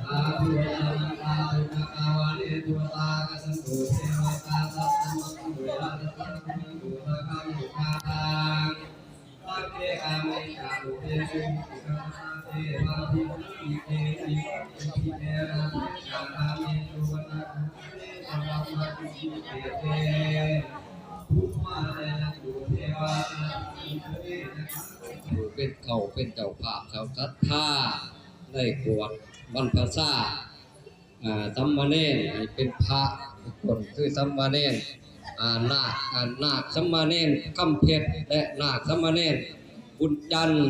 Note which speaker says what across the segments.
Speaker 1: อาภูนาตาตุนกาวานิตุตากสันตุเทวตาสัตตมังดุราสัตตมังดุระกังดุขาตังปัจเจกามิจารุเตสุขิกาเทวาภิปิเตปิปิเตระจานามิตุวนาเตธรรมะปิเตเตภูมาเตนะตุเทวาอินเทนะเป็นเจ้าภาพเจ้าศรัทธาได้บวชบรรพชาสัมมาเนรให้เป็นพระทุกคนคือสัมมาเนรนาคสัมมาเนรคำเพชรและนาคสัมมาเนรบุญจันทร์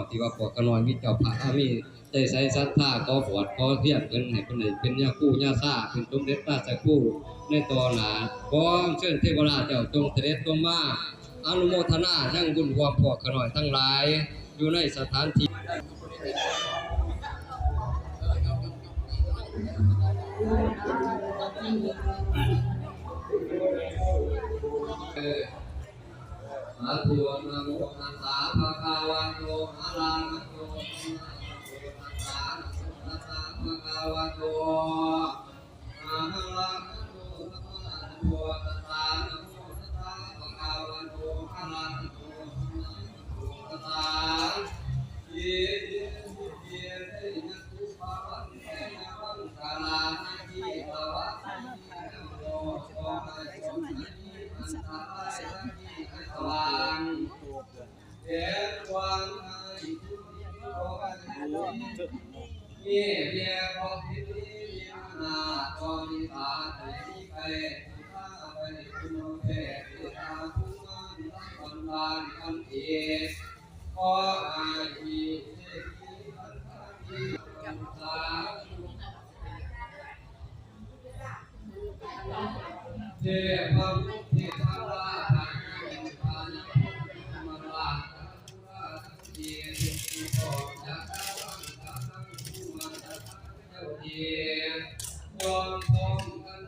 Speaker 1: ที่ว่าพวกกน้อยมีเจ้าพระมีใจใส่ศรัทธาขอบวชขอเพียรเพิ่นให้เพิ่นได้เป็นญาคู่ญาซ่าเป็นสมเด็จราชครูในตอนหน้าขอเชิญเทวราชเจ้าจงเสด็จลงมาอนุโมทนาทั้งบุญความพวกกน้อยทั้งหลายอยู่ในสถานที่อาทุนะโมตัสสะภะคะวะโตอะระหะโตสัมมาสัมพุทธัสสะภะคะวะโตอะระหะโตสัมมาสัมพุทธัสสะนะโมตัสสะภะคะวะโตอะระหะโตสัมมาสัมพุทธัสสะอิติปินะตุภะวะเตนะวังคาลานะทิภะวะนะโมโตอะระหะโตสัมมาสัมพุทธัสสะวังเด็กวังไอทุติโลกันเมียเมียพอพิธีมีนาตอนิตาไทยไก่ข้าไปคุณเพศตาคุณงานทั้งวันบานอันเอกขออาชีเทพีอันที่จันทราเทพบุตรเทพราชยอมพร้อมกัน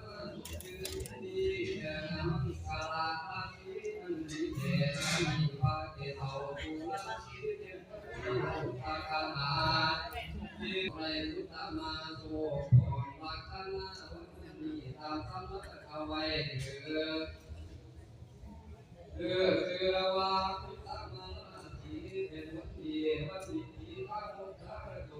Speaker 1: ยืนดีแด่น้ำคาราอาชีอันดีเด่นมีพระเกศเอาภูราชีเด่นมีพุทธคาถาที่ไรพุทธมาโสพรลักษณะวันนี้ตามธรรมะเข้าไว้เชื่อว่าพุทธมาสีเป็นวันดีวันดีพระพุทธโต